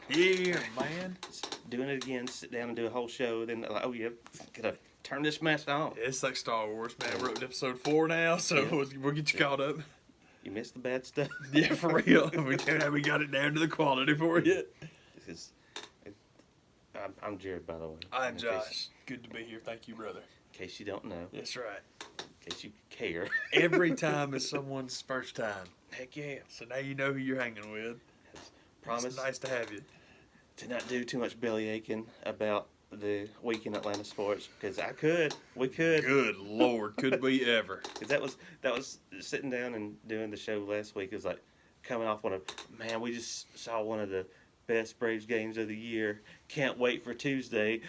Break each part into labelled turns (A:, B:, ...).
A: Yeah, man.
B: Doing it again, sit down and do a whole show. Then, like, oh, yeah, gotta turn this mess on.
A: It's like Star Wars, man. We're up to episode 4 now, so we'll get you caught up.
B: You missed the bad stuff.
A: Yeah, for real. We got it down to the quality for you.
B: I'm Jared, by the way.
A: I'm Josh. Good to be here. Thank you, brother.
B: In case you don't know.
A: That's right.
B: In case you care.
A: Every time is someone's first time.
B: Heck yeah.
A: So now you know who you're hanging with.
B: Promise.
A: It's nice to have you.
B: To not do too much belly aching about the week in Atlanta sports, because we could.
A: Good Lord, could we ever?
B: Because that was sitting down and doing the show last week. It was like coming off we just saw one of the best Braves games of the year. Can't wait for Tuesday.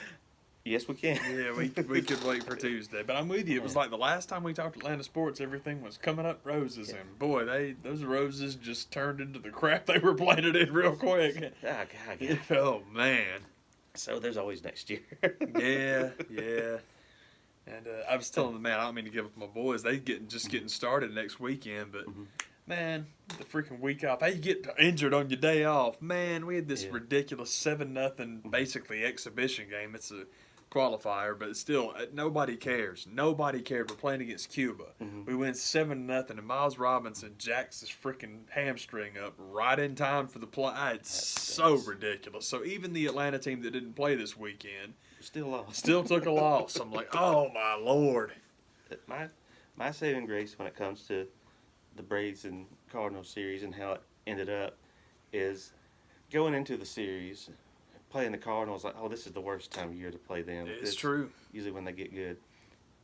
B: Yes, we can.
A: Yeah, we could wait for Tuesday. But I'm with you. It was like the last time we talked Atlanta sports, everything was coming up roses. Yeah. And boy, those roses just turned into the crap they were planted in real quick.
B: God.
A: Oh, man.
B: So there's always next year.
A: Yeah. And I was telling the man, I don't mean to give up my boys. They getting started next weekend, but man, the freaking week off. How you get injured on your day off? Man, we had this ridiculous 7-0 basically exhibition game. It's a qualifier, but still, nobody cares. Nobody cared. We're playing against Cuba. We win 7-0, and Miles Robinson jacks his freaking hamstring up right in time for the play. It's so ridiculous. So even the Atlanta team that didn't play this weekend
B: still lost.
A: Still took a loss. I'm like, oh my Lord.
B: My saving grace when it comes to the Braves and Cardinals series and how it ended up is going into the series, playing the Cardinals, like, oh, this is the worst time of year to play them.
A: It's true.
B: Usually when they get good.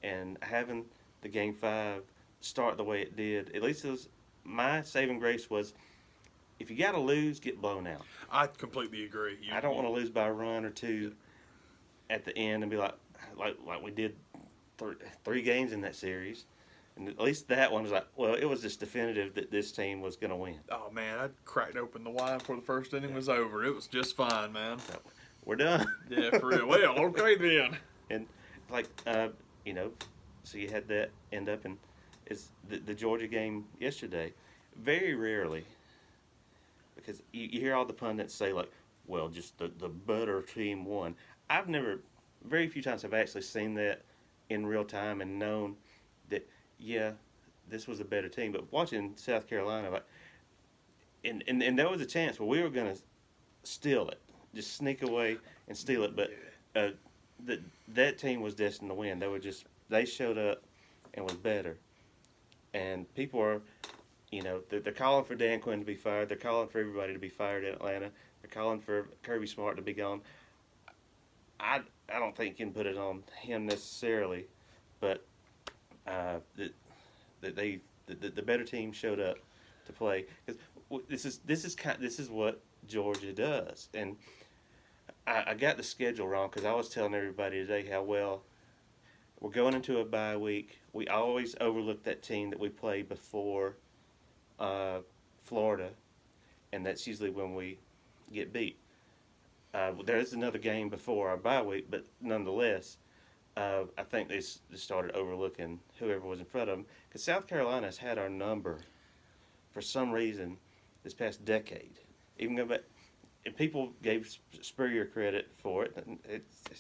B: And having the Game 5 start the way it did, at least my saving grace was, if you got to lose, get blown out.
A: I completely agree.
B: I don't want to lose by a run or two at the end and be like we did three games in that series. And at least that one was like, well, it was just definitive that this team was going to win.
A: Oh, man, I cracked open the wine before the first inning was over. It was just fine, man.
B: So, we're done.
A: Yeah, for real. Well, okay then.
B: And, so you had that end up in the Georgia game yesterday. Very rarely, because you hear all the pundits say, like, well, just the better team won. Very few times have I actually seen that in real time and known that, yeah, this was a better team. But watching South Carolina, and there was a chance where we were going to steal it, just sneak away and steal it. But that team was destined to win. They showed up and was better. And people are, they're calling for Dan Quinn to be fired. They're calling for everybody to be fired in Atlanta. They're calling for Kirby Smart to be gone. I don't think you can put it on him necessarily, but the better team showed up to play, because this is what Georgia does. And I got the schedule wrong, because I was telling everybody today how well we're going into a bye week. We always overlook that team that we play before Florida, and that's usually when we get beat. There is another game before our bye week, but nonetheless, I think they started overlooking whoever was in front of them, because South Carolina has had our number for some reason this past decade. Even go back, and people gave Spurrier credit for it.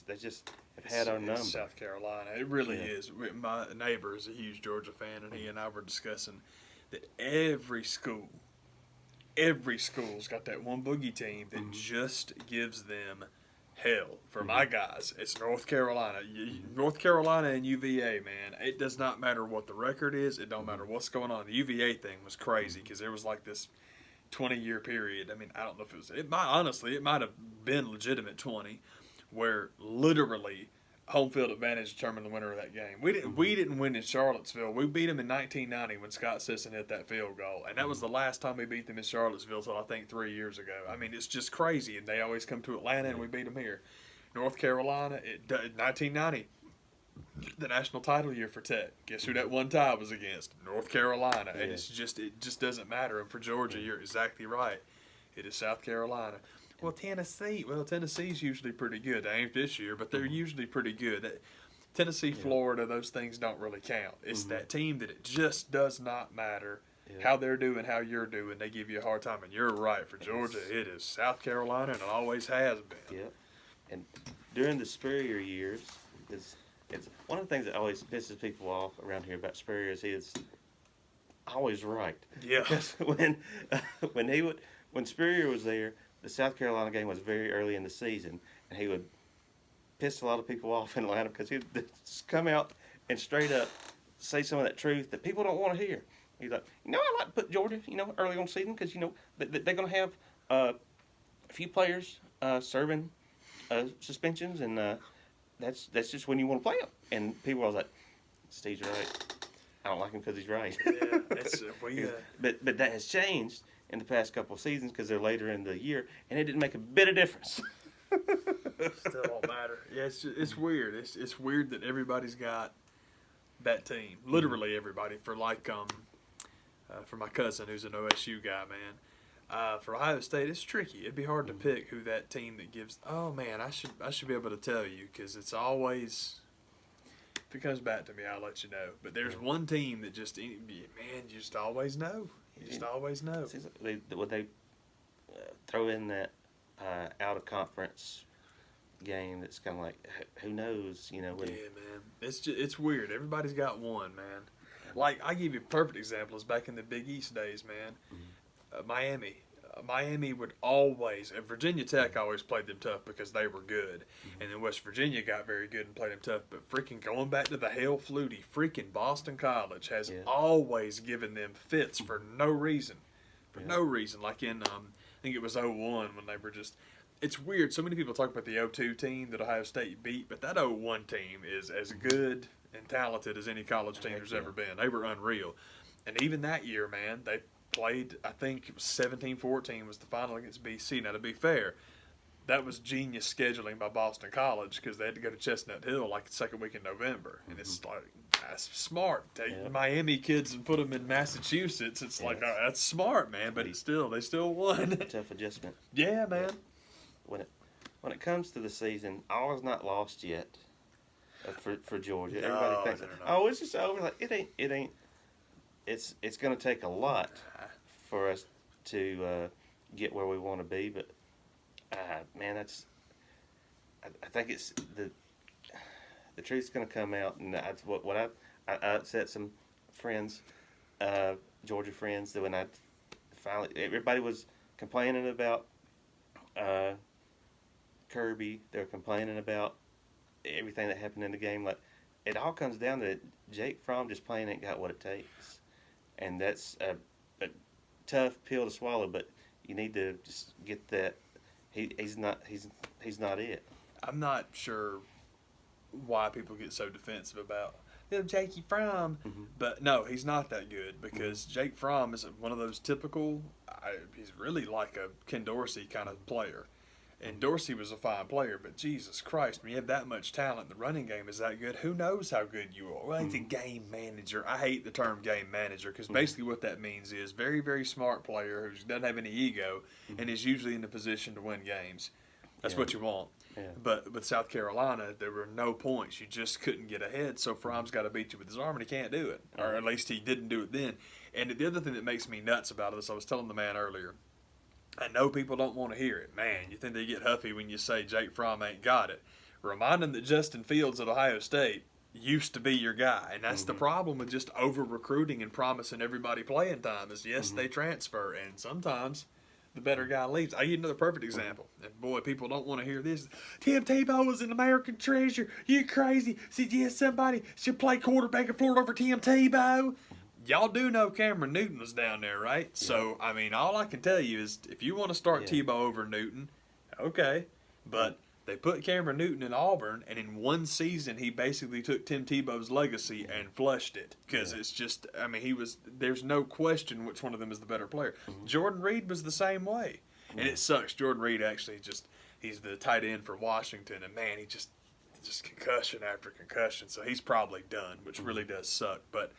B: They just have had our number.
A: South Carolina, it really is. My neighbor is a huge Georgia fan, and he and I were discussing that every school's got that one boogie team that just gives them hell. For my guys, it's North Carolina. North Carolina and UVA, man. It does not matter what the record is. It don't matter what's going on. The UVA thing was crazy, because there was like this 20-year period. I mean, I don't know if it might have been legitimate 20, where literally home field advantage determined the winner of that game. We didn't win in Charlottesville. We beat them in 1990 when Scott Sisson hit that field goal, and that was the last time we beat them in Charlottesville until I think 3 years ago. I mean, it's just crazy, and they always come to Atlanta and we beat them here. North Carolina, 1990, the national title year for Tech. Guess who that one tie was against? North Carolina. And it just doesn't matter. And for Georgia, you're exactly right. It is South Carolina. Well, Tennessee's usually pretty good. They ain't this year, but they're usually pretty good. Tennessee, Florida, those things don't really count. It's that team that it just does not matter how they're doing, how you're doing, they give you a hard time. And you're right. For Georgia, it is South Carolina, and it always has been.
B: Yep. And during the Spurrier years, it's one of the things that always pisses people off around here about Spurrier is he's always right.
A: Yeah.
B: Because when Spurrier was there, the South Carolina game was very early in the season, and he would piss a lot of people off in Atlanta because he'd just come out and straight up say some of that truth that people don't want to hear. He's like, I like to put Georgia, early on season because, they're going to have a few players serving suspensions, and that's just when you want to play them. And people are like, Steve's right. I don't like him because he's right.
A: Yeah,
B: but that has changed in the past couple of seasons because they're later in the year, and it didn't make a bit of difference.
A: Still don't matter. Yeah, it's weird. It's weird that everybody's got that team. Literally everybody. For for my cousin who's an OSU guy, man. For Ohio State, it's tricky. It'd be hard to pick who that team that gives. Oh man, I should be able to tell you because it's always. If it comes back to me, I'll let you know. But there's one team that just, man, you just always know. You just always know.
B: Would they throw in that out of conference game? That's kind of like, who knows? When,
A: yeah, man. It's weird. Everybody's got one, man. Like, I give you a perfect example is back in the Big East days, man. Miami. Miami would always, and Virginia Tech always played them tough because they were good. And then West Virginia got very good and played them tough. But freaking going back to the Hale Flutie, freaking Boston College has always given them fits for no reason. No reason. Like in, I think it was 01 when they were just, it's weird. So many people talk about the 02 team that Ohio State beat, but that 01 team is as good and talented as any college team there's ever been. They were unreal. And even that year, man, they played, I think it was 17-14 was the final against BC. Now, to be fair, that was genius scheduling by Boston College because they had to go to Chestnut Hill like the second week in November. And it's like, that's smart. Take Miami kids and put them in Massachusetts. It's like, that's smart, man. But they still won.
B: Tough adjustment.
A: Yeah, man.
B: When it comes to the season, all is not lost yet for Georgia.
A: No,
B: everybody thinks,
A: no.
B: It's just over. Like, it ain't. It's going to take a lot for us to get where we want to be, but man, I think it's the truth's going to come out, and that's what I upset some friends, Georgia friends, that when I finally, everybody was complaining about Kirby, they were complaining about everything that happened in the game. Like, it all comes down to Jake Fromm just plain ain't got what it takes. And that's a tough pill to swallow, but you need to just get that. He's not it.
A: I'm not sure why people get so defensive about Jakey Fromm, but no, he's not that good because Jake Fromm is one of those typical. He's really like a Ken Dorsey kind of player. And Dorsey was a fine player, but Jesus Christ, when you have that much talent, the running game is that good, who knows how good you are? Well, he's a game manager. I hate the term game manager because basically what that means is very, very smart player who doesn't have any ego and is usually in the position to win games. That's what you want. Yeah. But with South Carolina, there were no points. You just couldn't get ahead, so Fromm's got to beat you with his arm, and he can't do it. Or at least he didn't do it then. And the other thing that makes me nuts about this, I was telling the man earlier, I know people don't want to hear it. Man, you think they get huffy when you say Jake Fromm ain't got it. Remind them that Justin Fields at Ohio State used to be your guy. And that's the problem with just over-recruiting and promising everybody playing time is, yes, they transfer. And sometimes the better guy leaves. I give you another perfect example. And, boy, people don't want to hear this. Tim Tebow was an American treasure. You crazy. Said, yes, somebody should play quarterback in Florida over Tim Tebow. Y'all do know Cameron Newton was down there, right? Yeah. So, I mean, all I can tell you is if you want to start Tebow over Newton, okay. But they put Cameron Newton in Auburn, and in one season he basically took Tim Tebow's legacy and flushed it. Because it's just, I mean, there's no question which one of them is the better player. Jordan Reed was the same way. And it sucks. Jordan Reed actually he's the tight end for Washington, and man, he just concussion after concussion. So he's probably done, which really does suck. But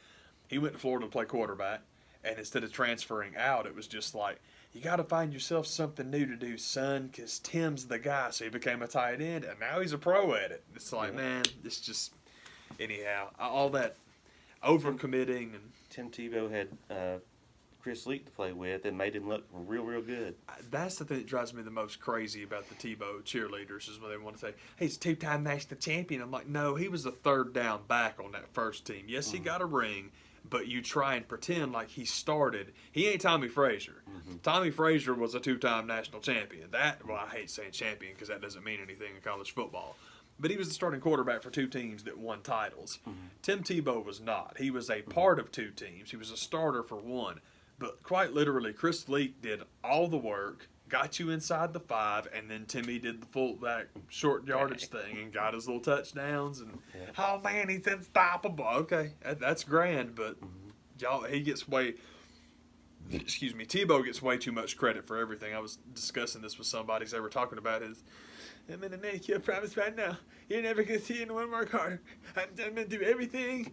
A: he went to Florida to play quarterback, and instead of transferring out, it was just like, you got to find yourself something new to do, son, because Tim's the guy. So he became a tight end, and now he's a pro at it. It's like, man, it's just, anyhow, all that overcommitting. And
B: Tim Tebow had Chris Leak to play with and made him look real good.
A: That's the thing that drives me the most crazy about the Tebow cheerleaders is when they want to say, hey, he's a two-time national champion. I'm like, no, he was a third down back on that first team. Yes, he got a ring, but you try and pretend like he started. He ain't Tommy Frazier. Tommy Frazier was a two-time national champion. Well, I hate saying champion because that doesn't mean anything in college football. But he was the starting quarterback for two teams that won titles. Tim Tebow was not. He was a part of two teams. He was a starter for one. But quite literally, Chris Leak did all the work, got you inside the 5, and then Timmy did the fullback short yardage thing and got his little touchdowns. And oh man, he's unstoppable. Okay, that's grand, but y'all, he gets way. Excuse me, Tebow gets way too much credit for everything. I was discussing this with somebody. They were talking about his. I'm going to make you a promise right now. You're never going to see it in one more card. I'm going to do everything.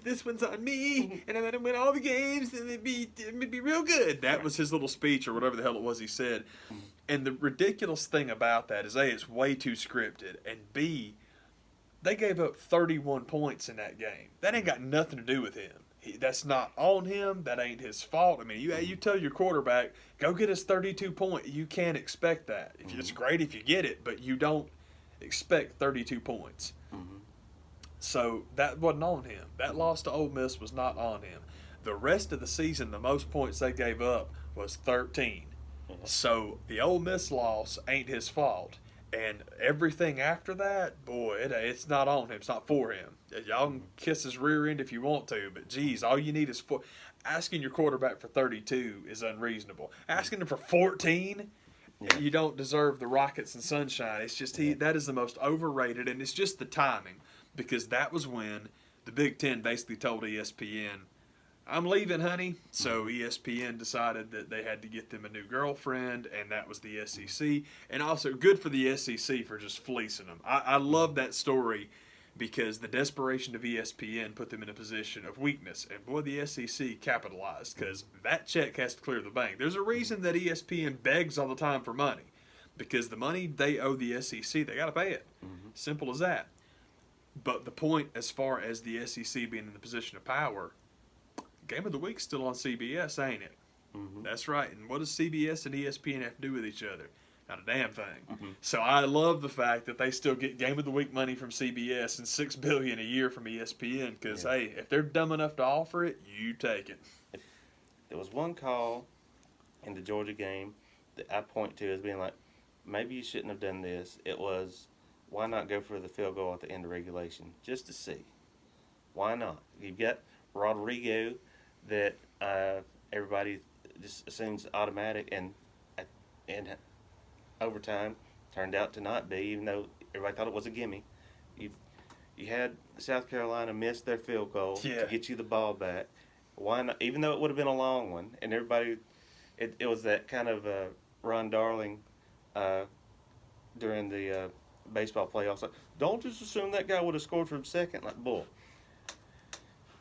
A: This one's on me. And I'm going to win all the games. And it'll be real good. That was his little speech or whatever the hell it was he said. And the ridiculous thing about that is, A, it's way too scripted. And B, they gave up 31 points in that game. That ain't got nothing to do with him. That's not on him. That ain't his fault. I mean, you tell your quarterback, go get us 32 points. You can't expect that. It's great if you get it, but you don't expect 32 points. So that wasn't on him. That loss to Ole Miss was not on him. The rest of the season, the most points they gave up was 13. So the Ole Miss loss ain't his fault. And everything after that, boy, it's not on him. It's not for him. Y'all can kiss his rear end if you want to, but geez, all you need is asking your quarterback for 32 is unreasonable. Asking him for 14, you don't deserve the rockets and sunshine. It's just that is the most overrated, and it's just the timing, because that was when the Big Ten basically told ESPN, I'm leaving, honey. So ESPN decided that they had to get them a new girlfriend, and that was the SEC. And also, good for the SEC for just fleecing them. I love that story because the desperation of ESPN put them in a position of weakness. And boy, the SEC capitalized because that check has to clear the bank. There's a reason that ESPN begs all the time for money, because the money they owe the SEC, they got to pay it. Simple as that. But the point as far as the SEC being in the position of power, Game of the Week's still on CBS, ain't it? That's right. And what does CBS and ESPN have to do with each other? Not a damn thing. So I love the fact that they still get Game of the Week money from CBS and $6 billion a year from ESPN. Because hey, if they're dumb enough to offer it, you take it.
B: There was one call in the Georgia game that I point to as being like, maybe you shouldn't have done this. It was, why not go for the field goal at the end of regulation just to see? Why not? You've got Rodrigo that everybody just assumes automatic, and overtime turned out to not be, even though everybody thought it was a gimme. You had South Carolina miss their field goal to get you the ball back. Why not? Even though it would have been a long one, and everybody, it was that kind of Ron Darling during the baseball playoffs. Like, don't just assume that guy would have scored from second. Like, bull.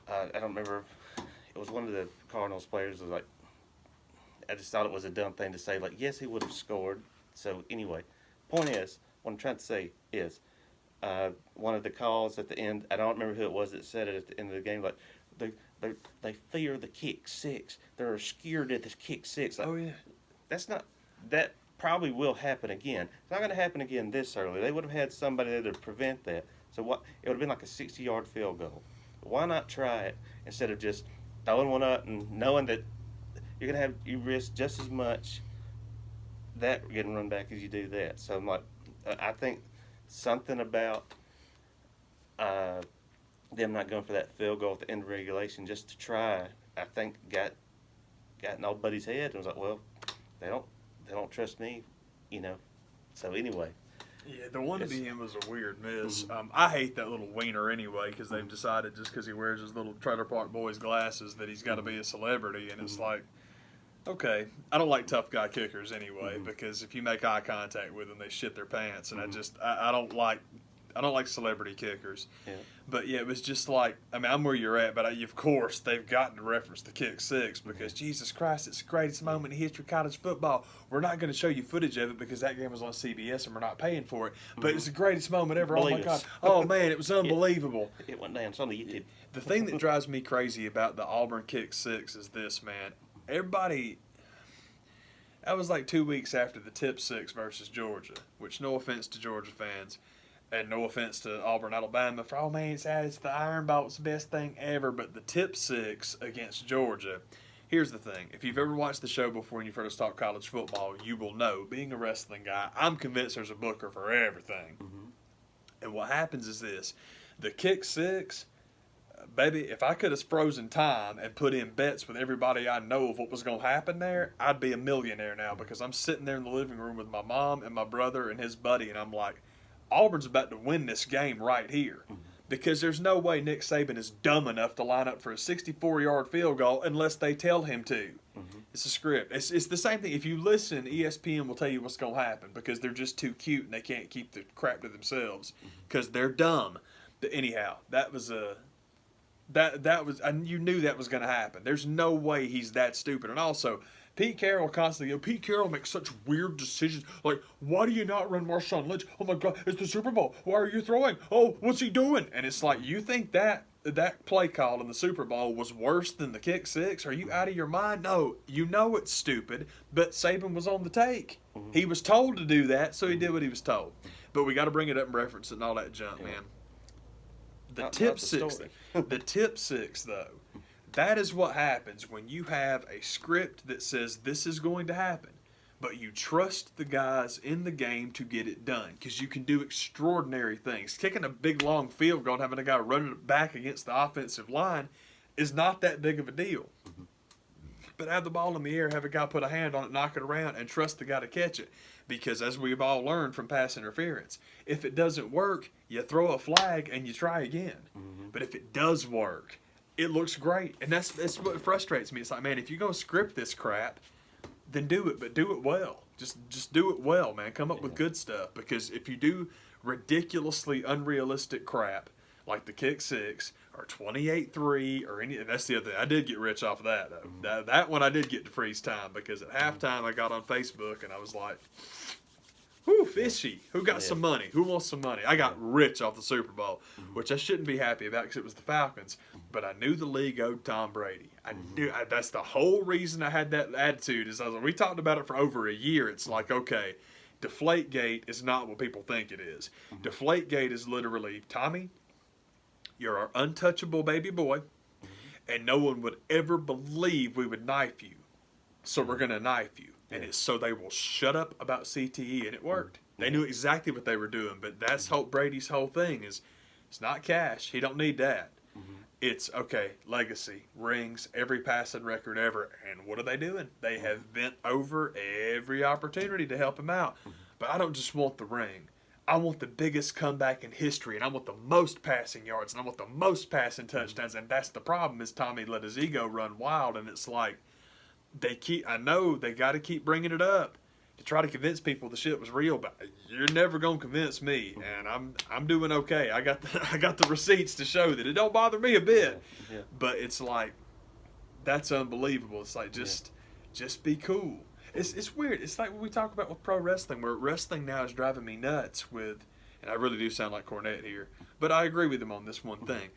B: I don't remember. It was one of the Cardinals players was like, I just thought it was a dumb thing to say. Like, yes, he would have scored. So anyway, point is, what I'm trying to say is, one of the calls at the end, I don't remember who it was that said it at the end of the game. Like, they fear the kick six. They're scared at the kick six. Like, that probably will happen again. It's not going to happen again this early. They would have had somebody there to prevent that. So it would have been like a 60-yard field goal. Why not try it instead of just throwing one up and knowing that you risk just as much that getting run back as you do that. So I'm like, I think something about them not going for that field goal at the end of regulation just to try, I think got in old buddy's head and was like, well, they don't trust me, So anyway.
A: Yeah, the one at the end was a weird miss. I hate that little wiener anyway because they've decided just because he wears his little Trailer Park Boys glasses that he's got to be a celebrity. And it's like, okay, I don't like tough guy kickers anyway because if you make eye contact with them, they shit their pants. And I don't like celebrity kickers. Yeah. But yeah, it was just like, I mean, I'm where you're at, but of course they've got to reference the kick six because Jesus Christ, it's the greatest moment in history of college football. We're not going to show you footage of it because that game was on CBS and we're not paying for it. But it's the greatest moment ever. Oh my God. Oh man, it was unbelievable.
B: It went down. It's on the YouTube.
A: The thing that drives me crazy about the Auburn kick six is this, man. everybody. That was like 2 weeks after the Tip Six versus Georgia, which no offense to Georgia fans, and no offense to Auburn, Alabama. For all man, it's the Iron Bolt's best thing ever, but the Tip Six against Georgia. Here's the thing: if you've ever watched the show before and you've heard us talk college football, you will know. Being a wrestling guy, I'm convinced there's a booker for everything.
B: Mm-hmm.
A: And what happens is this: the kick six. Baby, if I could have frozen time and put in bets with everybody I know of what was going to happen there, I'd be a millionaire now because I'm sitting there in the living room with my mom and my brother and his buddy, and I'm like, Auburn's about to win this game right here because there's no way Nick Saban is dumb enough to line up for a 64-yard field goal unless they tell him to. Mm-hmm. It's a script. It's the same thing. If you listen, ESPN will tell you what's going to happen because they're just too cute and they can't keep the crap to themselves because they're dumb. But anyhow, that was a... That was, and you knew that was going to happen. There's no way he's that stupid. And also, Pete Carroll constantly, Pete Carroll makes such weird decisions. Like, why do you not run Marshawn Lynch? Oh my God, it's the Super Bowl. Why are you throwing? Oh, what's he doing? And it's like, you think that play call in the Super Bowl was worse than the kick six? Are you out of your mind? No, you know it's stupid, but Saban was on the take. He was told to do that, so he did what he was told. But we got to bring it up and reference it and all that junk, man. The tip six, though, that is what happens when you have a script that says this is going to happen, but you trust the guys in the game to get it done because you can do extraordinary things. Kicking a big, long field goal and having a guy running it back against the offensive line is not that big of a deal. Mm-hmm. But have the ball in the air, have a guy put a hand on it, knock it around, and trust the guy to catch it. Because as we've all learned from pass interference, if it doesn't work, you throw a flag and you try again. Mm-hmm. But if it does work, it looks great. And that's what frustrates me. It's like, man, if you're going to script this crap, then do it, but do it well. Just do it well, man. Come up with good stuff. Because if you do ridiculously unrealistic crap, like the kick six or 28-3 or any, and that's the other thing. I did get rich off of that, though. Mm-hmm. That one I did get to freeze time because at halftime I got on Facebook and I was like, whoo, fishy. Who got some money? Who wants some money? I got rich off the Super Bowl, which I shouldn't be happy about because it was the Falcons, but I knew the league owed Tom Brady. I knew that's the whole reason I had that attitude is we talked about it for over a year. It's like, okay, Deflategate is not what people think it is. Deflategate is literally, Tommy, you're our untouchable baby boy, and no one would ever believe we would knife you. So we're going to knife you. And it's so they will shut up about CTE, and it worked. They knew exactly what they were doing, but that's Brady's whole thing is it's not cash. He don't need that. It's, okay, legacy, rings, every passing record ever. And what are they doing? They have bent over every opportunity to help him out. But I don't just want the ring. I want the biggest comeback in history, and I want the most passing yards, and I want the most passing touchdowns. And that's the problem is Tommy let his ego run wild, and it's like I know they got to keep bringing it up to try to convince people the shit was real, but you're never gonna convince me, and I'm doing okay. I got the receipts to show that it don't bother me a bit. Yeah. But it's like that's unbelievable. It's like just be cool. It's weird. It's like what we talk about with pro wrestling, where wrestling now is driving me nuts with, and I really do sound like Cornette here, but I agree with him on this one thing.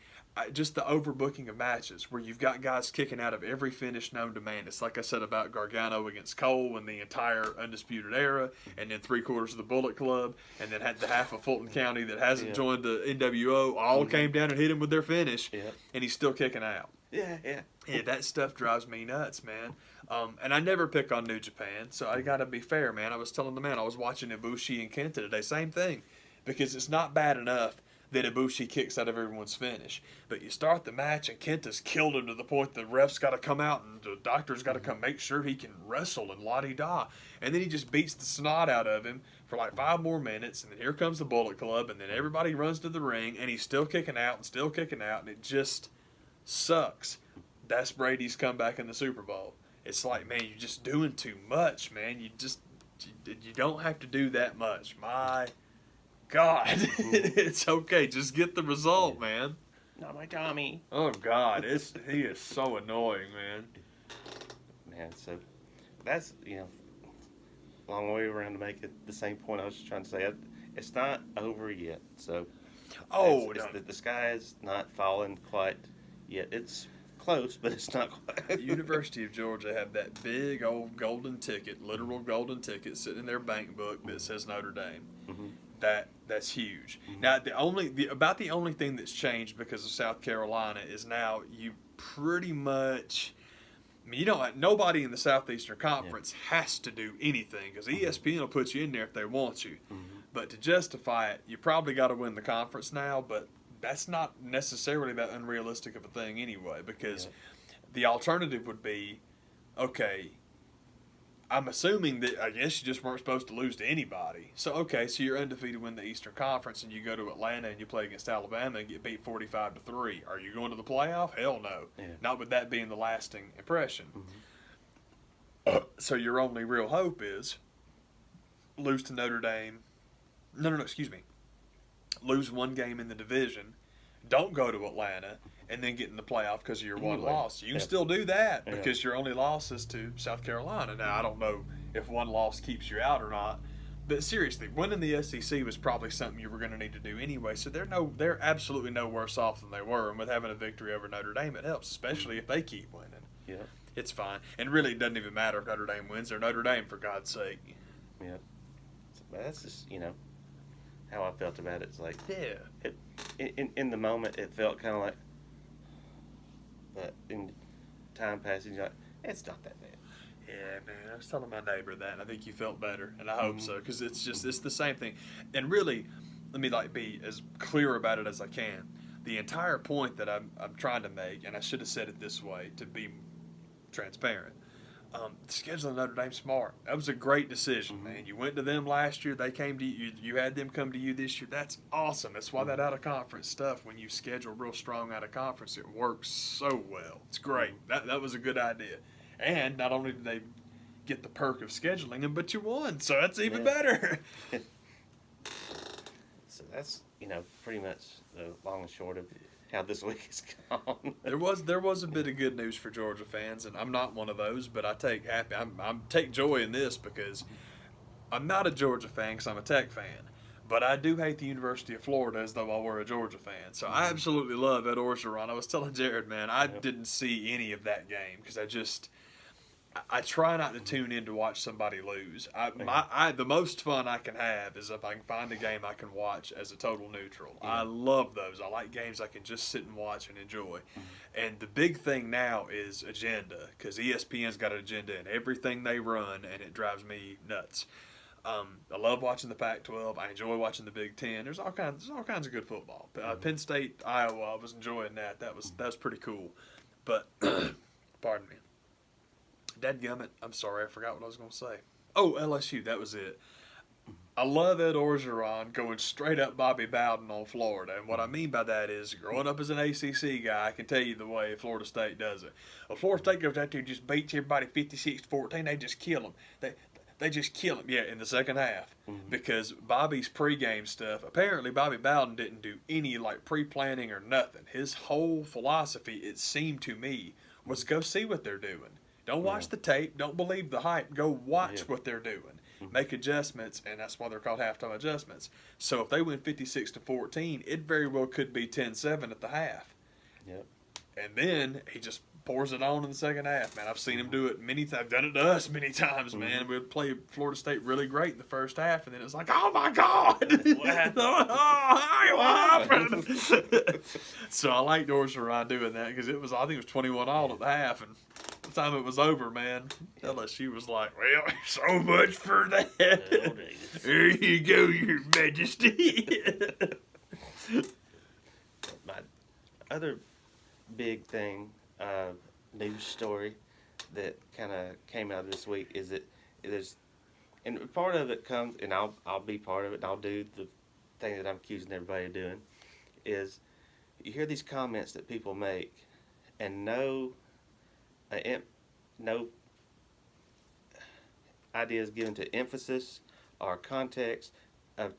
A: Just the overbooking of matches where you've got guys kicking out of every finish known to man. It's like I said about Gargano against Cole and the entire Undisputed Era, and then 3/4 of the Bullet Club, and then had the half of Fulton County that hasn't joined the NWO all came down and hit him with their finish, and he's still kicking out. Yeah, that stuff drives me nuts, man. And I never pick on New Japan, so I got to be fair, man. I was telling the man, I was watching Ibushi and Kenta today, same thing, because it's not bad enough that Ibushi kicks out of everyone's finish. But you start the match and Kenta's killed him to the point the ref's got to come out and the doctor's got to come make sure he can wrestle and la-di-da. And then he just beats the snot out of him for like 5 more minutes, and then here comes the Bullet Club, and then everybody runs to the ring, and he's still kicking out, and it just sucks. That's Brady's comeback in the Super Bowl. It's like, man, you're just doing too much, man. You don't have to do that much. My God, it's okay. Just get the result, man.
B: Not my Tommy.
A: Oh God, he is so annoying, man.
B: Man, so that's long way around to make it the same point I was just trying to say. It's not over yet. So the sky is not falling quite yet. It's close, but it's not quite.
A: University of Georgia have that big old golden ticket, literal golden ticket, sitting in their bank book that says Notre Dame.
B: Mm-hmm.
A: That's huge. Now the only thing that's changed because of South Carolina is now you pretty much. I mean, nobody in the Southeastern Conference has to do anything because ESPN will put you in there if they want you.
B: Mm-hmm.
A: But to justify it, you probably got to win the conference now. But that's not necessarily that unrealistic of a thing anyway, because the alternative would be, okay, I'm assuming that I guess you just weren't supposed to lose to anybody. So, okay, so you're undefeated in the Eastern Conference and you go to Atlanta and you play against Alabama and get beat 45-3. Are you going to the playoff? Hell no.
B: Yeah.
A: Not with that being the lasting impression.
B: Mm-hmm.
A: So your only real hope is lose to Notre Dame. No, excuse me. Lose one game in the division. Don't go to Atlanta and then get in the playoff because of your one loss. You can still do that because your only loss is to South Carolina. Now, I don't know if one loss keeps you out or not, but seriously, winning the SEC was probably something you were going to need to do anyway. So they're absolutely no worse off than they were, and with having a victory over Notre Dame, it helps, especially if they keep winning.
B: Yeah,
A: it's fine, and really, it doesn't even matter if Notre Dame wins. They're Notre Dame, for God's sake.
B: Yeah, so that's just how I felt about it. It's like in the moment, it felt kind of like. But in time passing, you're like, it's not that bad.
A: Yeah, man. I was telling my neighbor that, and I think you felt better, and I hope so, because it's the same thing. And really, let me be as clear about it as I can. The entire point that I'm trying to make, and I should have said it this way to be transparent. Scheduling Notre Dame smart. That was a great decision, man. You went to them last year. They came to you. You had them come to you this year. That's awesome. That's why that out-of-conference stuff, when you schedule real strong out-of-conference, it works so well. It's great. That was a good idea. And not only did they get the perk of scheduling them, but you won. So that's even better.
B: So that's, pretty much the long and short of how this week has gone.
A: There was a bit of good news for Georgia fans, and I'm not one of those, but I take joy in this because I'm not a Georgia fan because I'm a Tech fan, but I do hate the University of Florida as though I were a Georgia fan. So I absolutely love Ed Orgeron. I was telling Jared, man, I didn't see any of that game because I try not to tune in to watch somebody lose. The most fun I can have is if I can find a game I can watch as a total neutral. Yeah. I love those. I like games I can just sit and watch and enjoy. And the big thing now is agenda, because ESPN's got an agenda in everything they run, and it drives me nuts. I love watching the Pac-12. I enjoy watching the Big Ten. There's all kinds of good football. Penn State, Iowa, I was enjoying that. That was pretty cool. But pardon me. Dadgummit, I'm sorry, I forgot what I was going to say. Oh, LSU, that was it. I love Ed Orgeron going straight up Bobby Bowden on Florida. And what I mean by that is, growing up as an ACC guy, I can tell you the way Florida State does it. Well, Florida State goes out there and just beats everybody 56-14. They just kill them. They just kill them, in the second half. Because Bobby's pregame stuff, apparently Bobby Bowden didn't do any pre-planning or nothing. His whole philosophy, it seemed to me, was go see what they're doing. Don't watch the tape. Don't believe the hype. Go watch what they're doing. Make adjustments, and that's why they're called halftime adjustments. So if they win 56-14, it very well could be 10-7 at the half.
B: Yep.
A: And then he just pours it on in the second half, man. I've seen him do it many times. I've done it to us many times, man. We'd play Florida State really great in the first half, and then it's like, oh, my God. What happened? So I liked Orgeron doing that because I think it was 21-all at the half, and the time it was over, man, LSU was like, well, so much for that. Here you go, Your Majesty.
B: My other big thing, news story that kind of came out of this week is that there's, and part of it comes, and I'll be part of it, and I'll do the thing that I'm accusing everybody of doing, is you hear these comments that people make, and no idea is given to emphasis or context of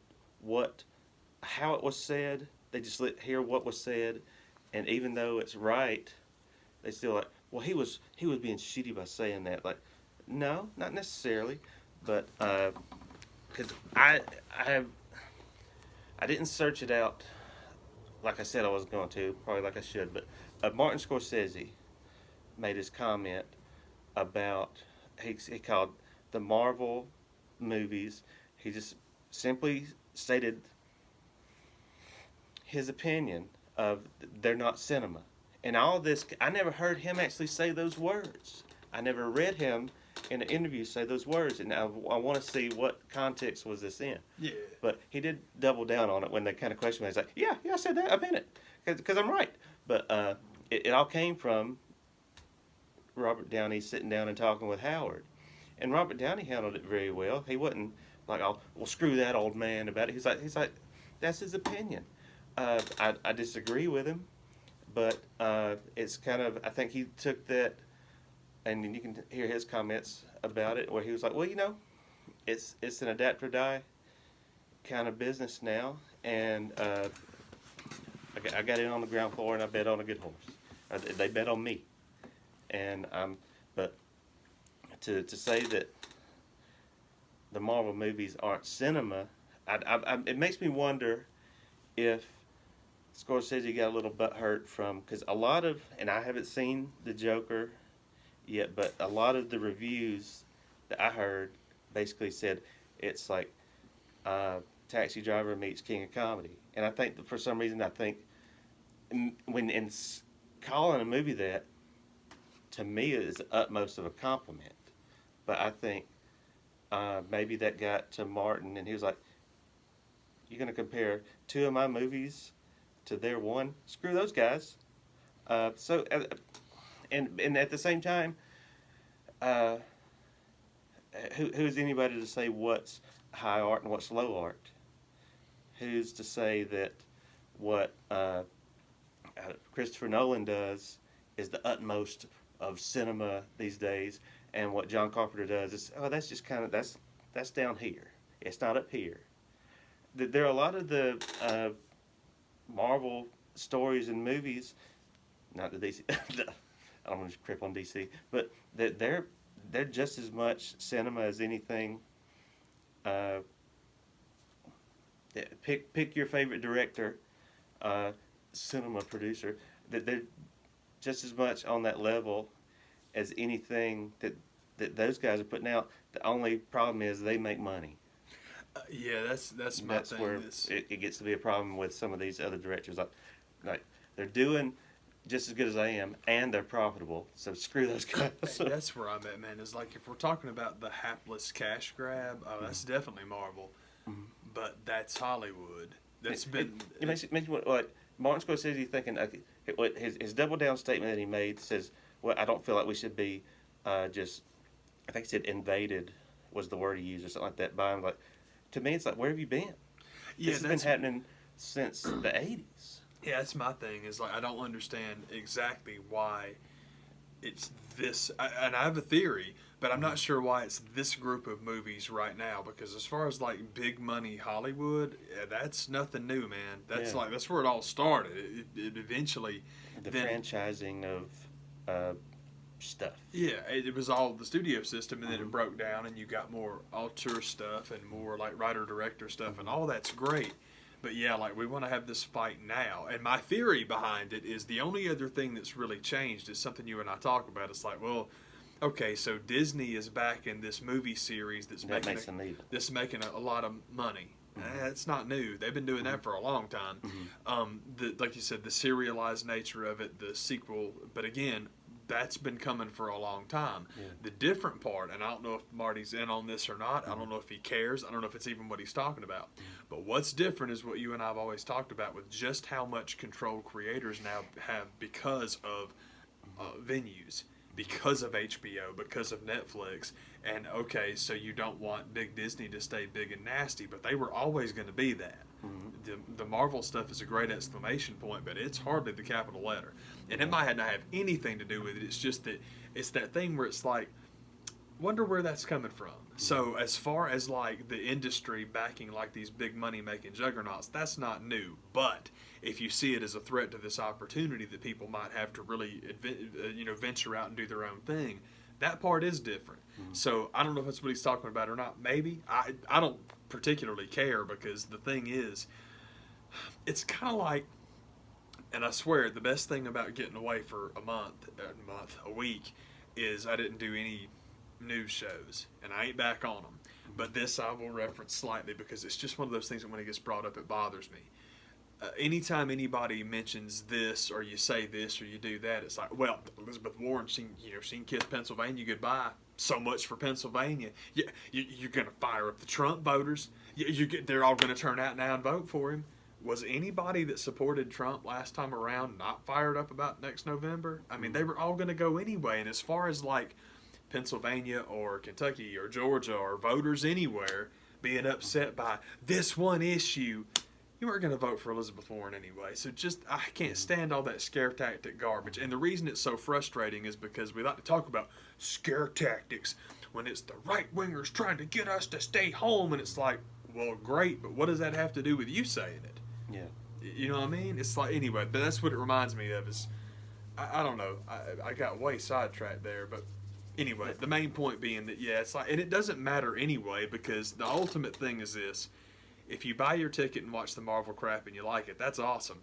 B: how it was said. They just hear what was said, and even though it's right, they still like, well, he was being shitty by saying that. Like, no, not necessarily, but because I didn't search it out like I said I was going to, probably like I should, but Martin Scorsese made his comment about, he called the Marvel movies, he just simply stated his opinion of they're not cinema. And all this, I never heard him actually say those words. I never read him in an interview say those words, and I want to see what context was this in.
A: Yeah.
B: But he did double down on it when they kind of questioned me. He's like, yeah, I said that, I meant it, because I'm right. But it all came from Robert Downey sitting down and talking with Howard. And Robert Downey handled it very well. He wasn't like, oh, well, screw that old man about it. He's like, that's his opinion. I disagree with him, but it's kind of, I think he took that, and you can hear his comments about it, where he was like, well, it's an adapt or die kind of business now, and I got in on the ground floor, and I bet on a good horse. They bet on me, and but to say that the Marvel movies aren't cinema, it makes me wonder if Scorsese got a little butthurt from, because a lot of, and I haven't seen The Joker yet, but a lot of the reviews that I heard basically said it's like Taxi Driver meets King of Comedy. And I think that for some reason, when calling a movie that, to me, is the utmost of a compliment. But I think maybe that got to Martin, and he was like, you're going to compare two of my movies to their one? Screw those guys. And at the same time, who's anybody to say what's high art and what's low art? Who's to say that what Christopher Nolan does is the utmost of cinema these days, and what John Carpenter does is, that's just kind of, that's down here. It's not up here. There are a lot of the Marvel stories and movies, not the DC, I don't want to crip on DC, but they're just as much cinema as anything. Pick your favorite director, cinema producer. They're just as much on that level as anything that those guys are putting out. The only problem is they make money.
A: Yeah, that's my
B: That's
A: thing.
B: where it gets to be a problem with some of these other directors. Like they're doing just as good as I am, and they're profitable. So screw those guys.
A: Hey, that's where I'm at, man. Is like, if we're talking about the hapless cash grab, that's definitely Marvel, but that's Hollywood. That's been.
B: It makes me want, like Martin Scorsese thinking. His double down statement that he made says, "Well, I don't feel like we should be just." I think he said invaded was the word he used or something like that. By him, like, to me, it's like, where have you been?
A: Yeah,
B: This has been happening since the 80s.
A: Yeah, that's my thing. Is like, I don't understand exactly why it's this. And I have a theory, but I'm not sure why it's this group of movies right now. Because as far as like big money Hollywood, that's nothing new, man. That's like, that's where it all started. It eventually
B: Franchising of stuff.
A: Yeah, it was all the studio system, and then it broke down, and you got more auteur stuff and more like writer-director stuff, and all that's great. But yeah, like, we want to have this fight now. And my theory behind it is the only other thing that's really changed is something you and I talk about. It's like, well, okay, so Disney is back in this movie series that's making a lot of money. It's not new. They've been doing that for a long time. Like you said, the serialized nature of it, the sequel. But again, that's been coming for a long time. Yeah. The different part, and I don't know if Marty's in on this or not. I don't know if he cares. I don't know if it's even what he's talking about. But what's different is what you and I have always talked about, with just how much control creators now have because of venues, because of HBO, because of Netflix. And okay, so you don't want Big Disney to stay big and nasty, but they were always going to be that. The Marvel stuff is a great exclamation point, but it's hardly the capital letter. And it might not have anything to do with it. It's just that it's that thing where it's like, wonder where that's coming from. So as far as like the industry backing like these big money making juggernauts, that's not new. But if you see it as a threat to this opportunity that people might have to really venture out and do their own thing, that part is different. So I don't know if that's what he's talking about or not. Maybe. I don't particularly care, because the thing is, it's kind of like And I swear, the best thing about getting away for a week, is I didn't do any news shows, and I ain't back on them. But this I will reference slightly because it's just one of those things that when it gets brought up, it bothers me. Anytime anybody mentions this, or you say this, or you do that, it's like, well, Elizabeth Warren seen Kiss Pennsylvania goodbye. So much for Pennsylvania. You're going to fire up the Trump voters. They're all going to turn out now and vote for him. Was anybody that supported Trump last time around not fired up about next November? I mean, they were all going to go anyway. And as far as like Pennsylvania or Kentucky or Georgia or voters anywhere being upset by this one issue, you weren't going to vote for Elizabeth Warren anyway. So I can't stand all that scare tactic garbage. And the reason it's so frustrating is because we like to talk about scare tactics when it's the right-wingers trying to get us to stay home. And it's like, well, great, but what does that have to do with you saying it?
B: Yeah.
A: You know what I mean? It's like, anyway, but that's what it reminds me of is, I don't know, I got way sidetracked there, but anyway, the main point being that, yeah, it's like, and it doesn't matter anyway, because the ultimate thing is this: if you buy your ticket and watch the Marvel crap and you like it, that's awesome.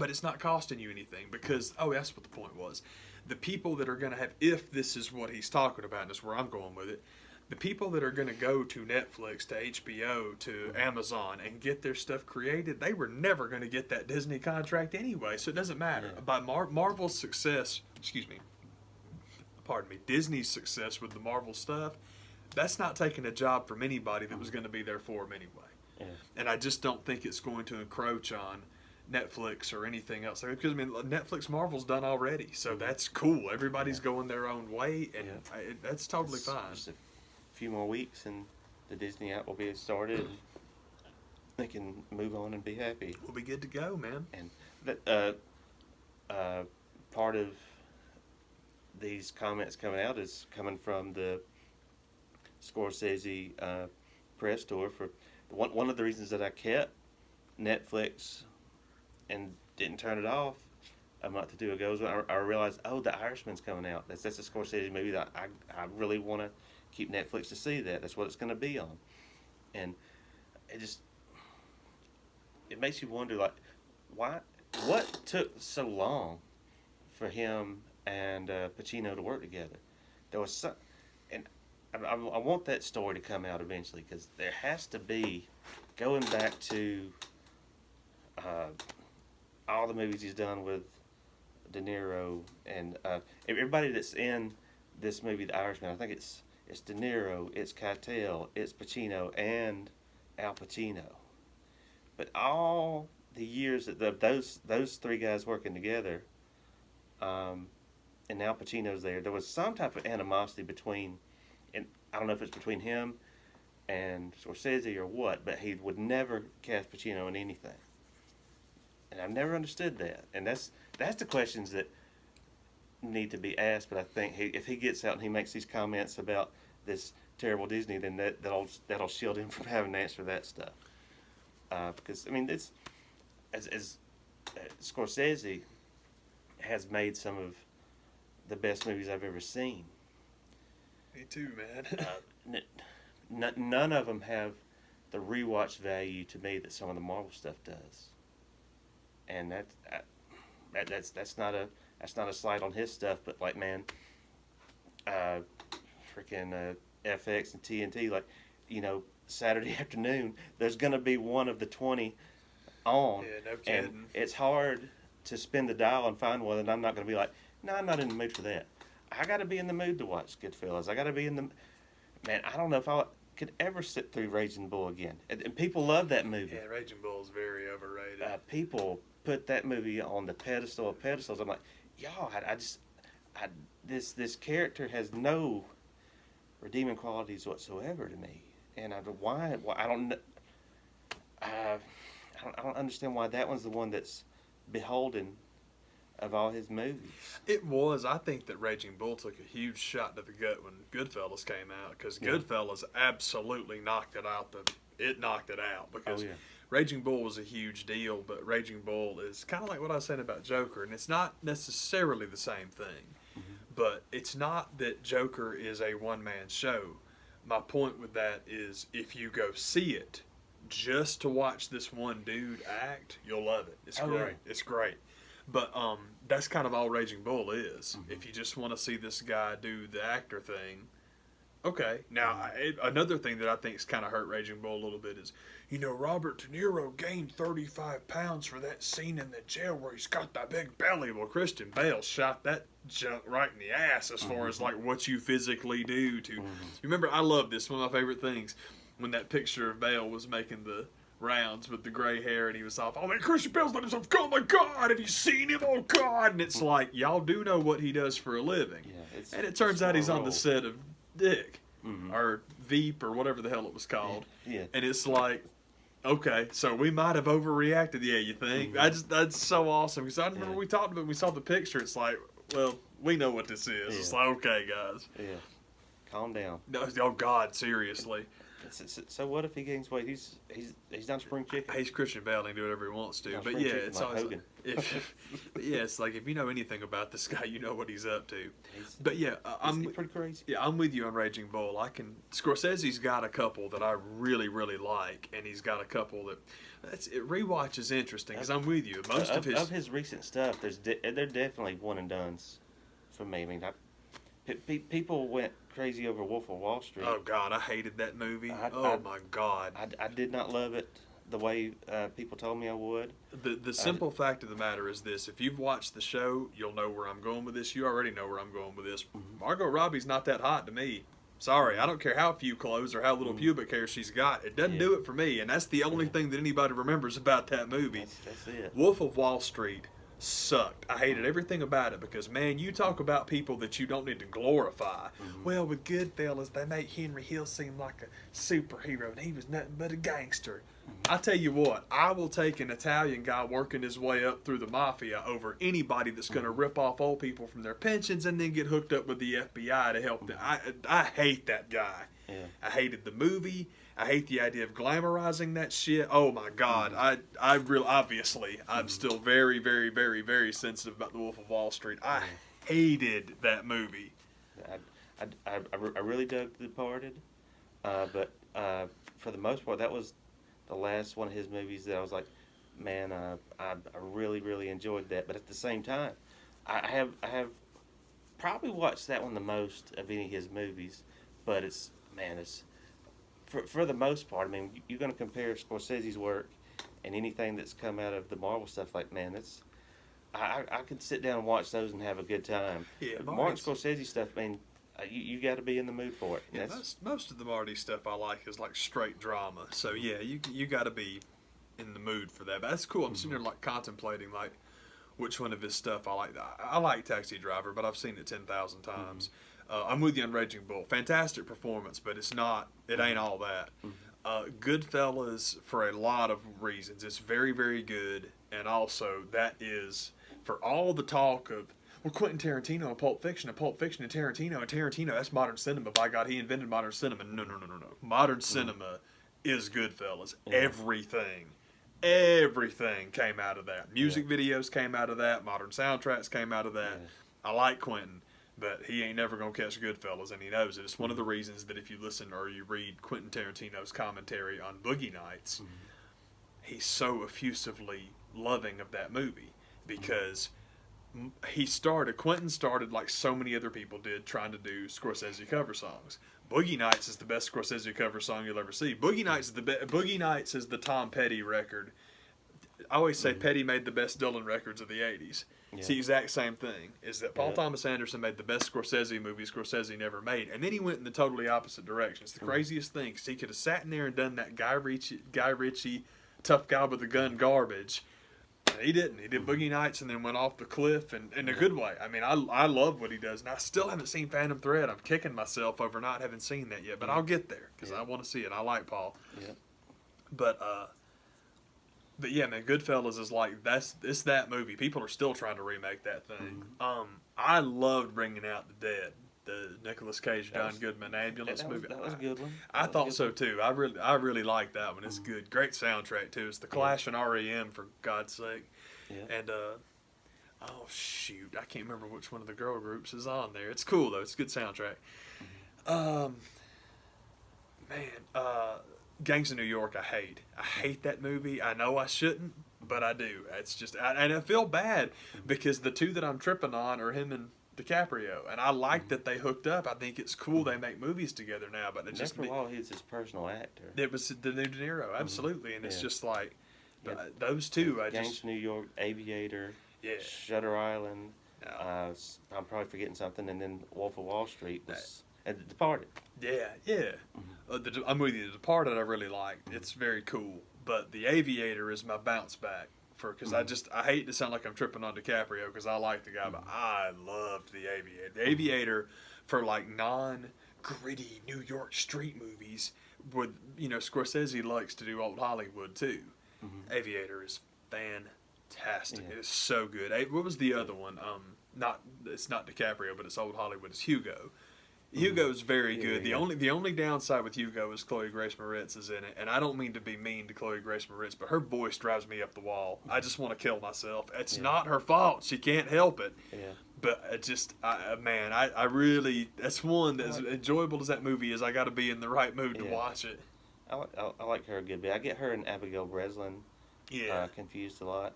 A: But it's not costing you anything because, that's what the point was. The people that are going to have, if this is what he's talking about, and that's where I'm going with it, the people that are going to go to Netflix, to HBO, to Amazon and get their stuff created, they were never going to get that Disney contract anyway, so it doesn't matter.
B: Yeah.
A: By Marvel's success, Disney's success with the Marvel stuff, that's not taking a job from anybody that was going to be there for them anyway.
B: Yeah.
A: And I just don't think it's going to encroach on Netflix or anything else. Because, Netflix Marvel's done already, so that's cool. Everybody's going their own way, and that's totally fine.
B: Just a few more weeks, and the Disney app will be started, and they can move on and be happy.
A: We'll be good to go, man.
B: And that part of these comments coming out is coming from the Scorsese press tour. For one of the reasons that I kept Netflix and didn't turn it off a month or two ago is when I realized, The Irishman's coming out. That's a Scorsese movie that I really want to keep Netflix to see that. That's what it's going to be on. And it makes you wonder, like, what took so long for him and Pacino to work together? There was some, and I want that story to come out eventually, because there has to be, going back to all the movies he's done with De Niro and everybody that's in this movie, The Irishman. I think it's De Niro, it's Keitel, it's Pacino, and Al Pacino. But all the years that those three guys working together, and Al Pacino's there was some type of animosity between, and I don't know if it's between him and Scorsese or what, but he would never cast Pacino in anything. And I've never understood that. And that's the questions that need to be asked. But I think if he gets out and he makes these comments about this terrible Disney, then that'll shield him from having to answer that stuff. Because it's as Scorsese has made some of the best movies I've ever seen.
A: Me too, man.
B: None of them have the rewatch value to me that some of the Marvel stuff does. And that's not a slight on his stuff, but like, man, freaking FX and TNT, like, Saturday afternoon, there's gonna be one of the 20 on.
A: Yeah, no kidding.
B: And it's hard to spin the dial and find one, and I'm not gonna be like, no, I'm not in the mood for that. I gotta be in the mood to watch Goodfellas. I gotta be in the, man, I don't know if I could ever sit through Raging Bull again. And people love that movie.
A: Yeah, Raging Bull is very overrated.
B: People put that movie on the pedestal of pedestals. I'm like, y'all, this character has no redeeming qualities whatsoever to me. And why I don't understand why that one's the one that's beholden of all his movies.
A: It was. I think that Raging Bull took a huge shot to the gut when Goodfellas came out, because Goodfellas absolutely knocked it out. It knocked it out, because Raging Bull was a huge deal, but Raging Bull is kind of like what I was saying about Joker, and it's not necessarily the same thing. Mm-hmm. But it's not that Joker is a one-man show. My point with that is, if you go see it just to watch this one dude act, you'll love it. It's great. Yeah. It's great. But that's kind of all Raging Bull is. If you just want to see this guy do the actor thing, okay. Now, another thing that I think's kind of hurt Raging Bull a little bit is, Robert De Niro gained 35 pounds for that scene in the jail where he's got that big belly. Well, Christian Bale shot that junk right in the ass as far as like what you physically do to. You remember, I love this. One of my favorite things when that picture of Bale was making the rounds with the gray hair and he was off. Oh man, Christian Bale's let himself go. Oh my God, have you seen him? Oh God! And it's like y'all do know what he does for a living, and it turns out he's on the set of Dick or Veep or whatever the hell it was called. And it's like, okay, so we might have overreacted. Yeah, you think? That's so awesome because I remember we talked about it, we saw the picture. It's like, well, we know what this is. It's like, okay, guys,
B: calm down.
A: No, oh God, seriously.
B: So what if he gains weight? He's not spring chicken.
A: He's Christian Bale. He can do whatever he wants to. But yeah, it's always like, it's like if you know anything about this guy, you know what he's up to. But yeah, I'm
B: pretty crazy.
A: Yeah, I'm with you on Raging Bull. Scorsese's got a couple that I really, really like, and he's got a couple that rewatch is interesting because I'm with you. Most of
B: his recent stuff, they're definitely one and dones for me. I mean, people went crazy over Wolf of Wall Street.
A: Oh God, I hated that movie. My God,
B: I did not love it the way people told me I would.
A: The simple fact of the matter is this: if you've watched the show, you'll know where I'm going with this. You already know where I'm going with this. Margot Robbie's not that hot to me. Sorry, I don't care how few clothes or how little pubic hair she's got. It doesn't do it for me, and that's the only thing that anybody remembers about that movie.
B: That's it.
A: Wolf of Wall Street sucked. I hated everything about it because, man, you talk about people that you don't need to glorify. Well, with Goodfellas, they make Henry Hill seem like a superhero, and he was nothing but a gangster. I tell you what, I will take an Italian guy working his way up through the mafia over anybody that's going to rip off old people from their pensions and then get hooked up with the FBI to help them. I hate that guy. I hated the movie. I hate the idea of glamorizing that shit. Oh my God! I really obviously I'm still very, very, very, very sensitive about the Wolf of Wall Street. I hated that movie.
B: I really dug The Departed, but for the most part, that was the last one of his movies that I was like, man, I really, really enjoyed that. But at the same time, I have probably watched that one the most of any of his movies. But it's for the most part, I mean, you're going to compare Scorsese's work and anything that's come out of the Marvel stuff, like, man, I could sit down and watch those and have a good time.
A: Yeah,
B: Martin Scorsese stuff, man, you got to be in the mood for it.
A: Yeah, most of the Marty stuff I like is like straight drama. So yeah, you got to be in the mood for that. But that's cool. I'm sitting there like contemplating like which one of his stuff I like. I like Taxi Driver, but I've seen it 10,000 times. I'm with you on Raging Bull. Fantastic performance, but it ain't all that. Goodfellas, for a lot of reasons, it's very, very good. And also, that is, for all the talk of, well, Quentin Tarantino and Pulp Fiction and Tarantino, that's modern cinema. By God, he invented modern cinema. No. Modern cinema is Goodfellas. Everything came out of that. Music videos came out of that. Modern soundtracks came out of that. I like Quentin. But he ain't never going to catch Goodfellas, and he knows it. It's one of the reasons that if you listen or you read Quentin Tarantino's commentary on Boogie Nights, he's so effusively loving of that movie because Quentin started like so many other people did trying to do Scorsese cover songs. Boogie Nights is the best Scorsese cover song you'll ever see. Boogie Nights is the Tom Petty record. I always say Petty made the best Dylan records of the 80s. It's the exact same thing, is that Paul Thomas Anderson made the best Scorsese movie Scorsese never made, and then he went in the totally opposite direction. It's the craziest thing, because he could have sat in there and done that Guy Ritchie, tough guy with a gun garbage, and he didn't. He did Boogie Nights and then went off the cliff, and in a good way. I mean, I love what he does, and I still haven't seen Phantom Thread. I'm kicking myself over not having seen that yet, but I'll get there, because I want to see it. I like Paul. But yeah, man, Goodfellas is like it's that movie. People are still trying to remake that thing. I loved Bringing Out the Dead, the Nicolas Cage, John Goodman ambulance movie.
B: That was a good one.
A: I thought so too. I really liked that one. It's good, great soundtrack too. It's the Clash and REM for God's sake. And oh shoot, I can't remember which one of the girl groups is on there. It's cool though. It's a good soundtrack. Gangs of New York, I hate that movie. I know I shouldn't, but I do. It's just, and I feel bad because the two that I'm tripping on are him and DiCaprio, and I like that they hooked up. I think it's cool they make movies together now, but it
B: And
A: just
B: for a while, he's his personal actor.
A: it was the new De Niro, absolutely, and it's
B: Yeah.
A: just like
B: Yeah.
A: those two. I
B: Gangs
A: just
B: of New York, Aviator,
A: yeah.
B: Shutter Island.
A: No.
B: I'm probably forgetting something, and then Wolf of Wall Street was and The Departed.
A: Yeah, yeah. I'm with you. The Departed I really like. It's very cool. But The Aviator is my bounce back because I hate to sound like I'm tripping on DiCaprio because I like the guy, but I loved The Aviator. The Aviator for like non-gritty New York street movies. Scorsese likes to do old Hollywood too. Aviator is fantastic.
B: Yeah.
A: It is so good. What was the other one? It's not DiCaprio, but it's old Hollywood. It's Hugo. Hugo's very good. The only downside with Hugo is Chloe Grace Moretz is in it, and I don't mean to be mean to Chloe Grace Moretz, but her voice drives me up the wall. I just want to kill myself. It's not her fault. She can't help it.
B: Yeah.
A: But it just, I really, that's one as enjoyable as that movie is. I got to be in the right mood to watch it.
B: I like her a good bit. I get her and Abigail Breslin confused a lot,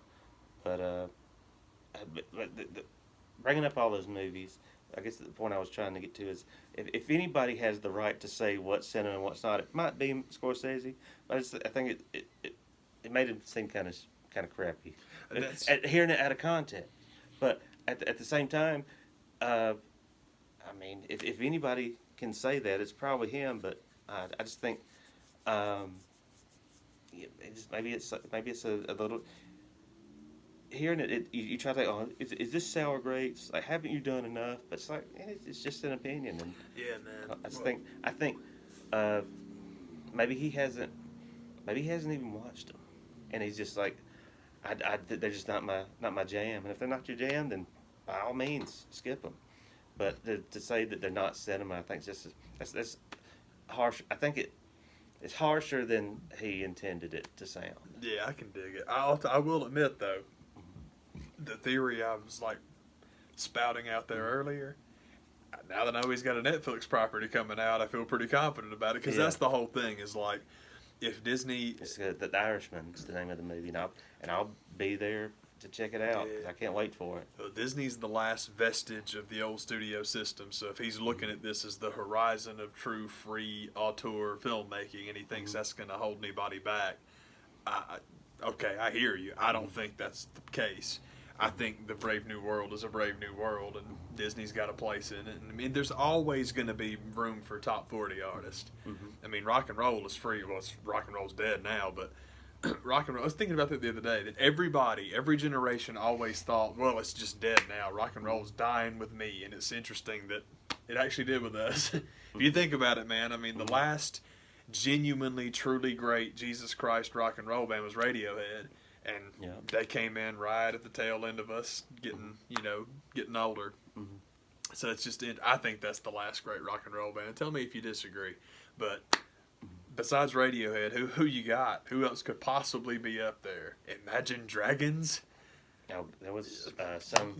B: but bringing up all those movies. I guess the point I was trying to get to is if anybody has the right to say what's cinema and what's not, it might be Scorsese. But I think it made him seem kind of crappy, hearing it out of context. But at the same time, I mean, if anybody can say that, it's probably him. But I just think maybe it's a little. Hearing it, you try to think, oh, is this sour grapes? Like, haven't you done enough? But it's like, it's just an opinion. And
A: yeah, man.
B: I think maybe he hasn't even watched them, and he's just like, they're just not my jam. And if they're not your jam, then by all means skip them. But to say that they're not cinema, I think that's harsh. I think it's harsher than he intended it to sound.
A: Yeah, I can dig it. I will admit though. The theory I was like spouting out there earlier, now that I know he's got a Netflix property coming out, I feel pretty confident about it because that's the whole thing is like if Disney...
B: It's The Irishman is the name of the movie, and I'll be there to check it out because I can't wait for it.
A: Well, Disney's the last vestige of the old studio system, so if he's looking at this as the horizon of true free auteur filmmaking and he thinks that's going to hold anybody back, okay, I hear you. I don't think that's the case. I think the Brave New World is a Brave New World, and Disney's got a place in it. And I mean, there's always going to be room for top 40 artists. I mean, rock and roll is free. Well, rock and roll's dead now, but rock and roll. I was thinking about that the other day. That every generation always thought, well, it's just dead now. Rock and roll's dying with me, and it's interesting that it actually did with us. If you think about it, man, I mean, the last genuinely, truly great Jesus Christ rock and roll band was Radiohead. And they came in right at the tail end of us getting older. So it's just, I think that's the last great rock and roll band. Tell me if you disagree. But besides Radiohead, who you got? Who else could possibly be up there? Imagine Dragons?
B: No, there was some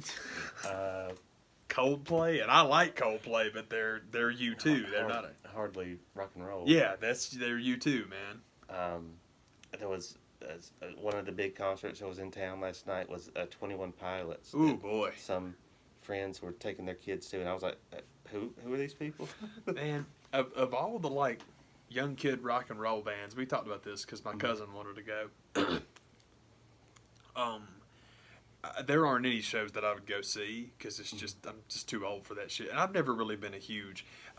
A: Coldplay, and I like Coldplay, but they're U2. They're not
B: hardly rock and roll.
A: Yeah, they're U2, man.
B: There was one of the big concerts that was in town last night was 21 Pilots.
A: Ooh, boy.
B: Some friends were taking their kids to, and I was like, who are these people?
A: Man, of all the like young kid rock and roll bands, we talked about this because my cousin wanted to go. There aren't any shows that I would go see because I'm just too old for that shit, and I've never really been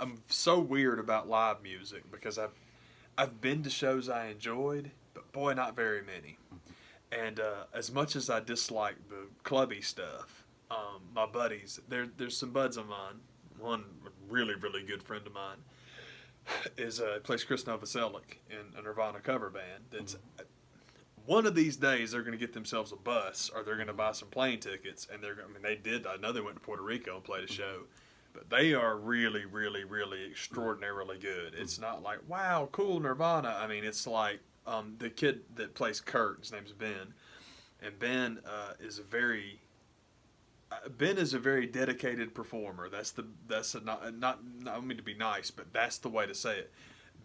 A: I'm so weird about live music because I've been to shows I enjoyed, but boy, not very many. And as much as I dislike the clubby stuff, my buddies, there's some buds of mine. One really, really good friend of mine plays Chris Novoselic in a Nirvana cover band. That's one of these days they're going to get themselves a bus or they're going to buy some plane tickets, and they did. I know they went to Puerto Rico and played a show. But they are really, really, really extraordinarily good. It's not like, wow, cool Nirvana. I mean, it's like the kid that plays Kurt, his name's Ben. And Ben is a very dedicated performer. I don't mean to be nice, but that's the way to say it.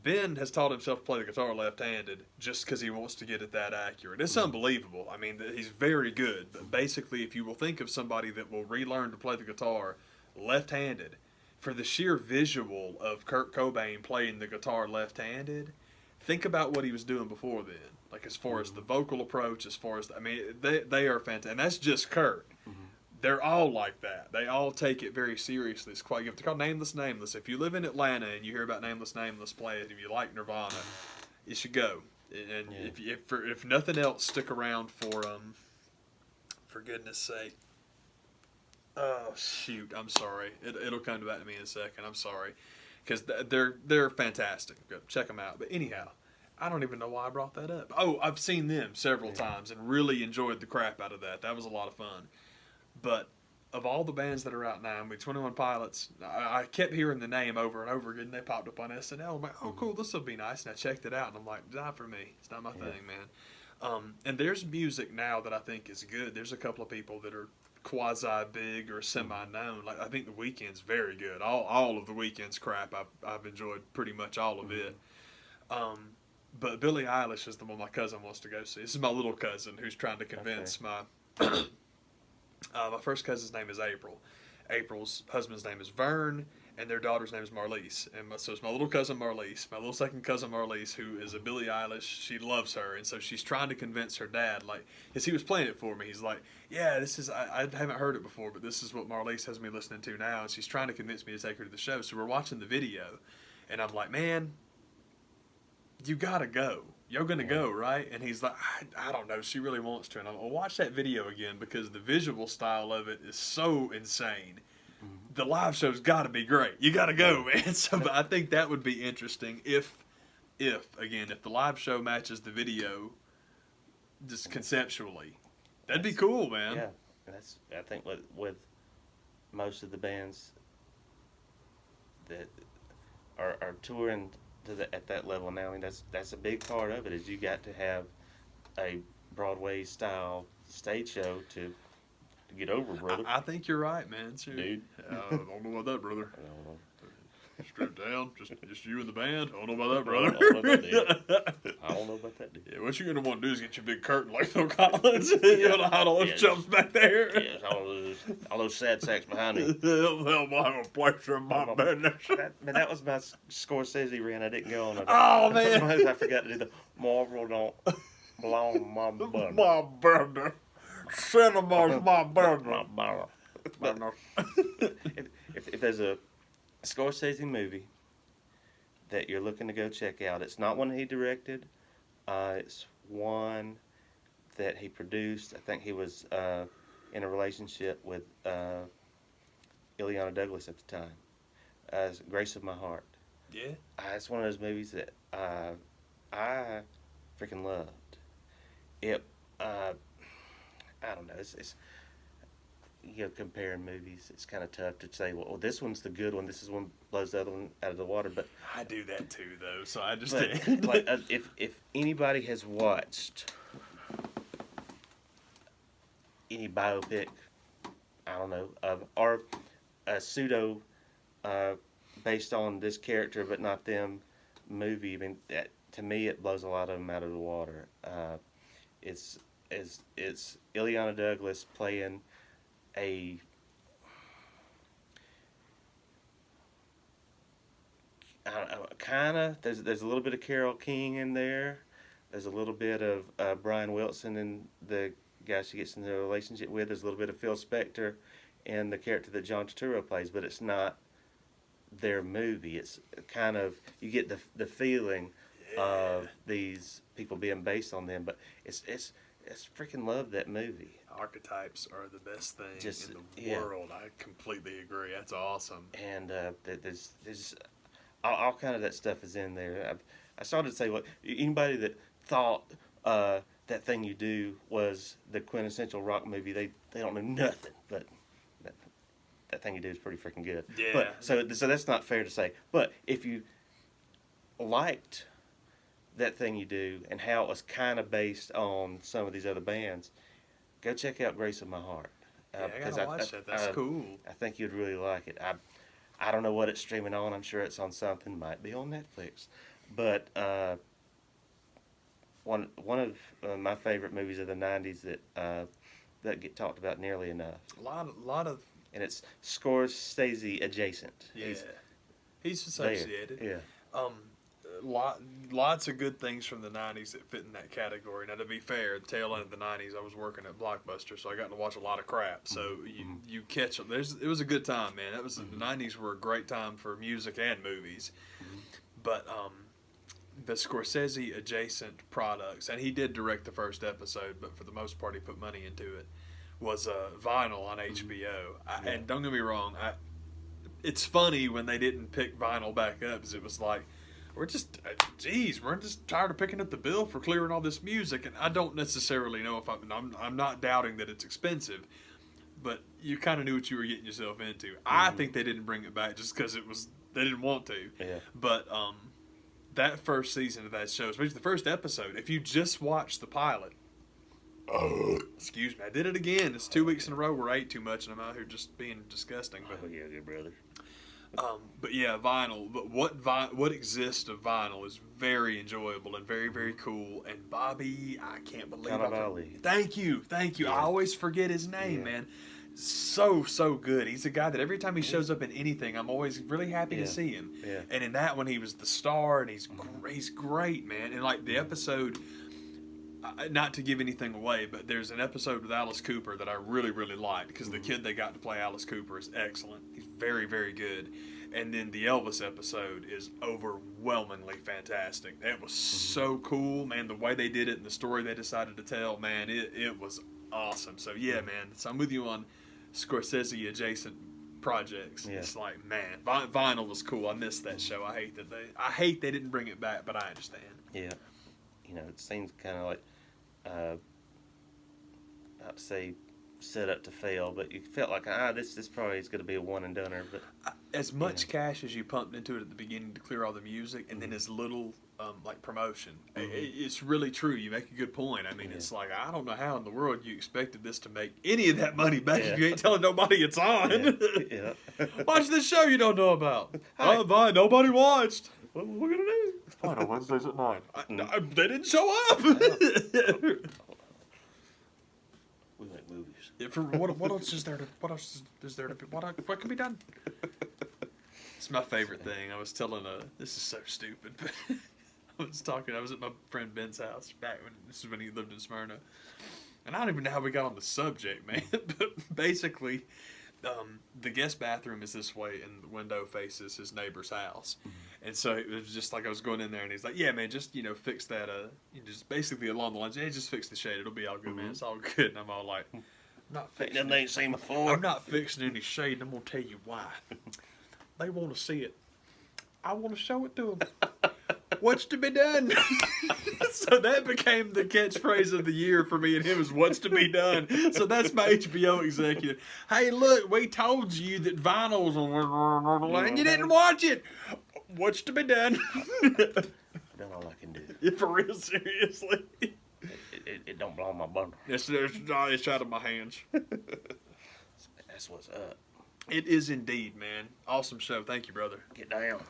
A: Ben has taught himself to play the guitar left-handed just because he wants to get it that accurate. It's unbelievable. I mean, he's very good. But basically, if you will think of somebody that will relearn to play the guitar left-handed, for the sheer visual of Kurt Cobain playing the guitar left-handed, think about what he was doing before then. Like as far as the vocal approach, as far as I mean, they are fantastic, and that's just Kurt. They're all like that. They all take it very seriously. It's quite good. They're called Nameless Nameless. If you live in Atlanta and you hear about Nameless Nameless play it, if you like Nirvana, you should go. And if nothing else, stick around for goodness sake. Oh shoot! I'm sorry. It'll come back to me in a second. I'm sorry, because they're fantastic. Go check them out. But anyhow, I don't even know why I brought that up. Oh, I've seen them several times and really enjoyed the crap out of that. That was a lot of fun. But of all the bands that are out now, I mean, 21 Pilots, I kept hearing the name over and over again. They popped up on SNL. I'm like, oh, cool, this will be nice. And I checked it out, and I'm like, not for me. It's not my thing, man. And there's music now that I think is good. There's a couple of people that are quasi-big or semi-known. Like, I think The Weeknd's very good. All of The Weeknd's crap, I've enjoyed pretty much all of it. But Billie Eilish is the one my cousin wants to go see. This is my little cousin who's trying to convince my first cousin's name is April. April's husband's name is Vern, and their daughter's name is Marlise. And so it's my little cousin Marlise, my little second cousin Marlise, who is a Billie Eilish. She loves her, and so she's trying to convince her dad. Like, because he was playing it for me. He's like, yeah, this is, I haven't heard it before, but this is what Marlise has me listening to now. And she's trying to convince me to take her to the show. So we're watching the video, and I'm like, man, you gotta go. You're going to go, right? And he's like, I don't know. She really wants to. And I'm going to watch that video again because the visual style of it is so insane. The live show's got to be great. You got to go, man. So I think that would be interesting if the live show matches the video just conceptually. That'd be cool, man.
B: Yeah. I think with most of the bands that are touring at that level now, I mean, that's a big part of it, is you got to have a Broadway style stage show to get over, brother.
A: I think you're right, man.
B: Dude.
A: I don't know about that, brother.
B: I don't know.
A: Stripped down, just you and the band. I don't know about that, brother.
B: I don't know about that, dude.
A: Yeah, what you're gonna want to do is get your big curtain like Phil Collins. You want to hide all those jumps back there.
B: Yes, all those sad sacks behind me.
A: They'll have a pleasure in my business.
B: That was my Scorsese rant. I didn't go on it.
A: Oh man,
B: I forgot to do the Marvel don't belong my butter.
A: My business. Cinema's my business.
B: If there's a Scorsese movie that you're looking to go check out, it's not one he directed. It's one that he produced. I think he was in a relationship with Ileana Douglas at the time. It's Grace of My Heart.
A: Yeah.
B: It's one of those movies that I freaking loved. It. I don't know. It's comparing movies, it's kind of tough to say, well, this one's the good one. This is one blows the other one out of the water. But
A: I do that too, though. So I just
B: like if anybody has watched any biopic, I don't know, or a pseudo based on this character but not them movie, I mean, to me it blows a lot of them out of the water. It's Ileana Douglas playing a kind of there's a little bit of Carole King in there. There's a little bit of Brian Wilson and the guy she gets into a relationship with. There's a little bit of Phil Spector and the character that John Turturro plays, but it's not their movie. It's kind of, you get the feeling of these people being based on them, but it's freaking love that movie.
A: Archetypes are the best thing in the world. I completely agree. That's awesome.
B: And there's all kind of that stuff is in there. I started to say, what anybody that thought That Thing You Do was the quintessential rock movie, they don't know nothing. But that Thing You Do is pretty freaking good.
A: Yeah.
B: But so that's not fair to say. But if you liked That Thing You Do and how it was kind of based on some of these other bands, go check out Grace of My Heart.
A: I gotta watch that. That's cool.
B: I think you'd really like it. I don't know what it's streaming on. I'm sure it's on something. Might be on Netflix. But one of my favorite movies of the '90s that get talked about nearly enough,
A: A lot of
B: and it's Scorsese adjacent.
A: yeah. He's associated.
B: Yeah.
A: Lots of good things from the '90s that fit in that category. Now, to be fair, the tail end of the '90s, I was working at Blockbuster, so I got to watch a lot of crap. So you catch them. It was a good time, man. The '90s were a great time for music and movies. But the Scorsese adjacent products, and he did direct the first episode, but for the most part, he put money into it. Was Vinyl on HBO, and don't get me wrong, it's funny when they didn't pick Vinyl back up, because it was like, we're just tired of picking up the bill for clearing all this music, and I don't necessarily know if I'm not doubting that it's expensive, but you kind of knew what you were getting yourself into. I think they didn't bring it back just because they didn't want to.
B: Yeah.
A: But that first season of that show, especially the first episode, if you just watch the pilot, excuse me, I did it again. It's 2 weeks in a row where I ate too much, and I'm out here just being disgusting. But,
B: Oh yeah, good brother.
A: but yeah, Vinyl. But what exists of Vinyl is very enjoyable and very, very cool. And Bobby, I can't believe
B: Cannavale.
A: Thank you.
B: Yeah.
A: I always forget his name, man. So good. He's a guy that every time he shows up in anything, I'm always really happy to see him.
B: Yeah.
A: And in that one, he was the star, and he's great, man. And like the episode, not to give anything away, but there's an episode with Alice Cooper that I really, really liked, because the kid they got to play Alice Cooper is excellent. He's very, very good. And then the Elvis episode is overwhelmingly fantastic. That was so cool, man. The way they did it and the story they decided to tell, man, it was awesome. So yeah, man. So I'm with you on Scorsese adjacent projects.
B: Yeah.
A: It's like, man, Vinyl was cool. I missed that show. I hate they didn't bring it back, but I understand.
B: Yeah. It seems kind of like, not to say set up to fail, but you felt like, this probably is going to be a one and doneer. But
A: as much cash as you pumped into it at the beginning to clear all the music, and then as little like promotion, it's really true. You make a good point. I mean, it's like, I don't know how in the world you expected this to make any of that money back if you ain't telling nobody it's on.
B: Yeah.
A: Watch this show you don't know about. Bye. Nobody watched.
B: What are we going to do?
A: On Wednesdays at 9. They didn't show up.
B: We make movies.
A: Yeah, what else is there to? What else is there to? What can be done? It's my favorite thing. I was telling this is so stupid, but I was at my friend Ben's house back this is when he lived in Smyrna, and I don't even know how we got on the subject, man. But basically, the guest bathroom is this way, and the window faces his neighbor's house. And so it was just like I was going in there, and he's like, "Yeah, man, just fix that. Just basically along the lines, just fix the shade. It'll be all good, man. It's all good." And I'm all like, "I'm not fixing.
B: Nothing they ain't seen before.
A: I'm not fixing any shade. And I'm gonna tell you why. They want to see it. I want to show it to them. What's to be done?" So that became the catchphrase of the year for me and him, is "What's to be done?" So that's my HBO executive. "Hey, look, we told you that Vinyl's on, and you didn't watch it. What's to be done?"
B: Done all I can do.
A: Yeah, for real, seriously.
B: It don't belong in my bundle.
A: It's out of my hands.
B: That's what's up.
A: It is indeed, man. Awesome show. Thank you, brother.
B: Get down.